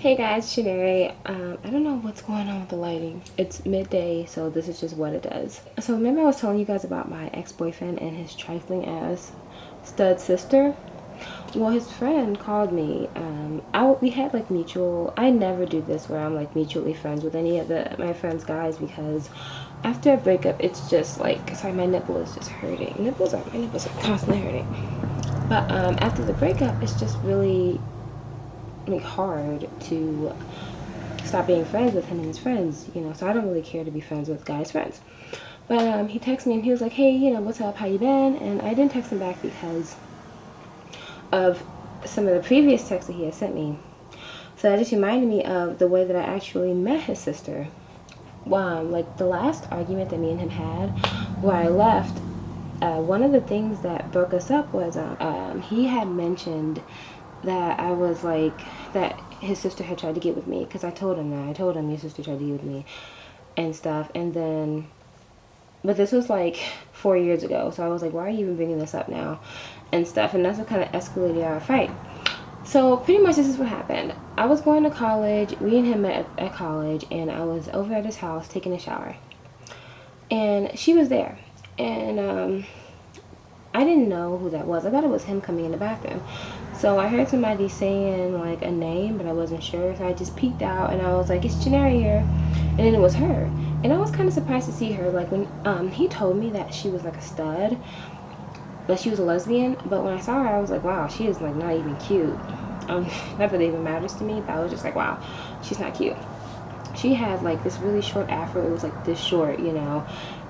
Hey guys, Shaneri. I don't know what's going on with the lighting. It's midday, so this is just what it does. So remember I was telling you guys about my ex-boyfriend and his trifling ass stud sister? Well, his friend called me. We had like mutual. I never do this where I'm like mutually friends with any of my friends' guys because after a breakup, it's just like sorry, my nipple is just hurting. My nipples are constantly hurting. But after the breakup, it's just really like hard to stop being friends with him and his friends, so I don't really care to be friends with guys' friends. But he texted me and he was like, hey, what's up, how you been? And I didn't text him back because of some of the previous texts that he had sent me. So that just reminded me of the way that I actually met his sister. Like the last argument that me and him had where I left, one of the things that broke us up was he had mentioned that I was like, that his sister had tried to get with me because I told him that. I told him your sister tried to get with me and stuff. And then, but this was like 4 years ago. So I was like, why are you even bringing this up now? And stuff. And that's what kind of escalated our fight. So pretty much this is what happened. I was going to college. We and him met at college. And I was over at his house taking a shower. And she was there. And I didn't know who that was. I thought it was him coming in the bathroom. So I heard somebody saying like a name, but I wasn't sure. So I just peeked out and I was like, it's Janari here. And then it was her. And I was kind of surprised to see her. Like when he told me that she was like a stud, that she was a lesbian. But when I saw her, I was like, wow, she is like not even cute. Not that it even matters to me, but I was just like, wow, she's not cute. She had like this really short afro. It was like this short,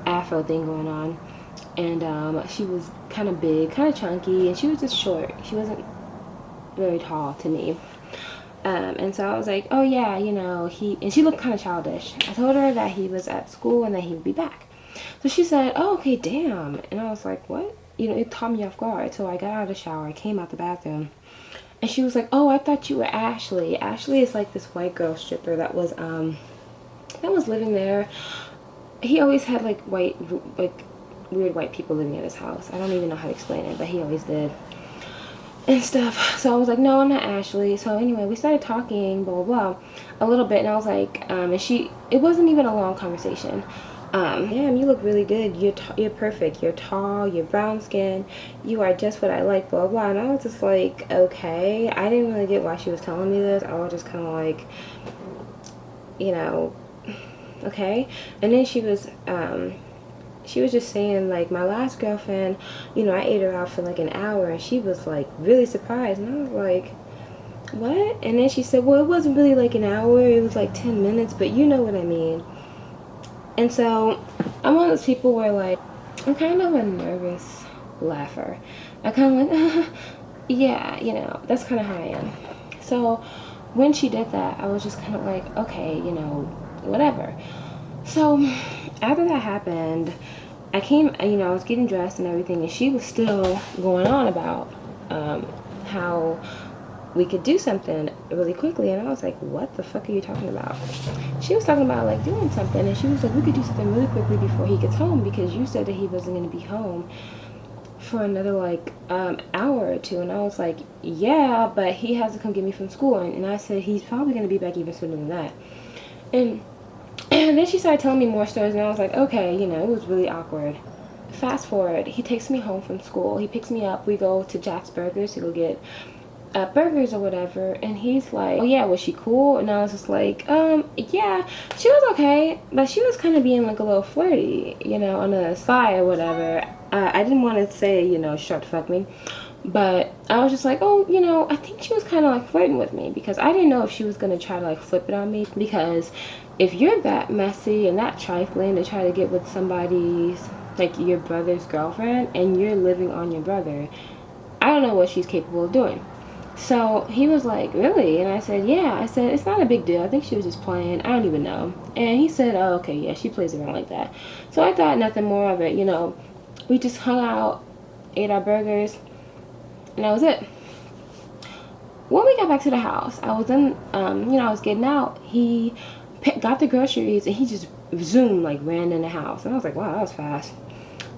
afro thing going on. And she was kind of big, kind of chunky, and she was just short. She wasn't very tall to me. And so I was like, oh yeah, and she looked kind of childish. I told her that he was at school and that he would be back. So she said, oh, okay, damn. And I was like, what? It caught me off guard. So I got out of the shower, I came out the bathroom, and she was like, oh, I thought you were Ashley. Ashley is like this white girl stripper that was living there. He always had like weird white people living at his house. I don't even know how to explain it, but he always did. And stuff. So I was like, no, I'm not Ashley. So anyway, we started talking, blah, blah, blah, a little bit. And I was like, it wasn't even a long conversation. Damn, you look really good. You're perfect. You're tall. You're brown skin. You are just what I like, blah, blah. And I was just like, okay. I didn't really get why she was telling me this. I was just kind of like, okay. And then she was just saying like my last girlfriend, I ate her out for like an hour and she was like really surprised, and I was like, what? And then she said, well, it wasn't really like an hour, it was like 10 minutes, but you know what I mean. And so I'm one of those people where like I'm kind of a nervous laugher. I kind of like yeah, that's kind of how I am. So when she did that, I was just kind of like, okay, whatever. So after that happened, I came, I was getting dressed and everything, and she was still going on about how we could do something really quickly. And I was like, what the fuck are you talking about? She was talking about like doing something, and she was like, we could do something really quickly before he gets home, because you said that he wasn't going to be home for another like hour or two. And I was like, yeah, but he has to come get me from school. And I said he's probably going to be back even sooner than that. And then she started telling me more stories, and I was like, okay, it was really awkward. Fast forward, he takes me home from school. He picks me up. We go to Jack's Burgers to go get burgers or whatever. And he's like, oh yeah, was she cool? And I was just like, yeah, she was okay, but she was kind of being like a little flirty, on the side or whatever. I didn't want to say, shut the fuck me. But I was just like, oh, I think she was kind of like flirting with me, because I didn't know if she was going to try to like flip it on me. Because if you're that messy and that trifling to try to get with somebody's, like your brother's girlfriend, and you're living on your brother, I don't know what she's capable of doing. So he was like, really? And I said, yeah. I said, it's not a big deal. I think she was just playing. I don't even know. And he said, oh, okay, yeah, she plays around like that. So I thought nothing more of it, We just hung out, ate our burgers, and that was it. When we got back to the house, I was in, I was getting out. He got the groceries and he just zoomed, like ran in the house. And I was like, wow, that was fast.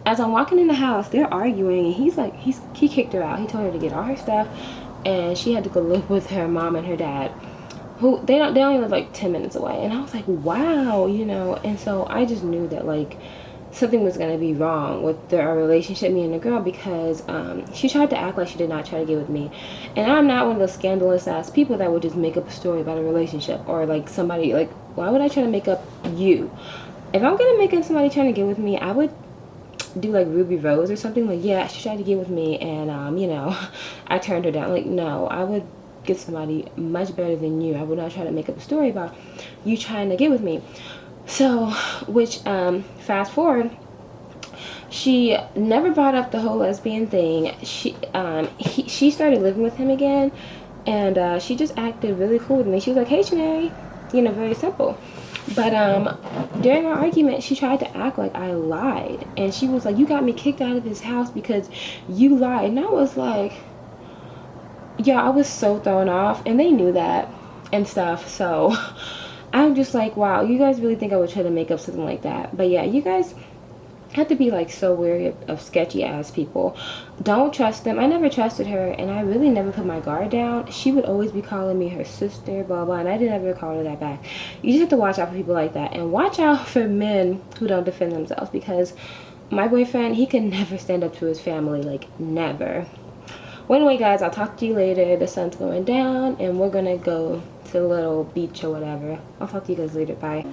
As I'm walking in the house, they're arguing, and he's like, he kicked her out. He told her to get all her stuff, and she had to go live with her mom and her dad. who they only live like 10 minutes away. And I was like, wow, you know. And so I just knew that like something was gonna be wrong with our relationship, me and the girl, because she tried to act like she did not try to get with me. And I'm not one of those scandalous ass people that would just make up a story about a relationship, or like somebody, like, why would I try to make up you? If I'm gonna make up somebody trying to get with me, I would do like Ruby Rose or something. Like, yeah, she tried to get with me, and you know, I turned her down. Like, no, I would get somebody much better than you. I would not try to make up a story about you trying to get with me. So, which fast forward, she never brought up the whole lesbian thing. She started living with him again, and she just acted really cool with me. She was like, "Hey, Chinere," you know, very simple. But during our argument, she tried to act like I lied, and she was like, "You got me kicked out of this house because you lied." And I was like, yeah, I was so thrown off, and they knew that and stuff. So I'm just like, wow, you guys really think I would try to make up something like that? But yeah, you guys have to be like so wary of sketchy ass people. Don't trust them. I never trusted her, and I really never put my guard down. She would always be calling me her sister, blah blah, and I didn't ever call her that back. You just have to watch out for people like that, and watch out for men who don't defend themselves, because my boyfriend, he can never stand up to his family, like never. Well, anyway, guys, I'll talk to you later. The sun's going down, and we're gonna go to a little beach or whatever. I'll talk to you guys later. Bye.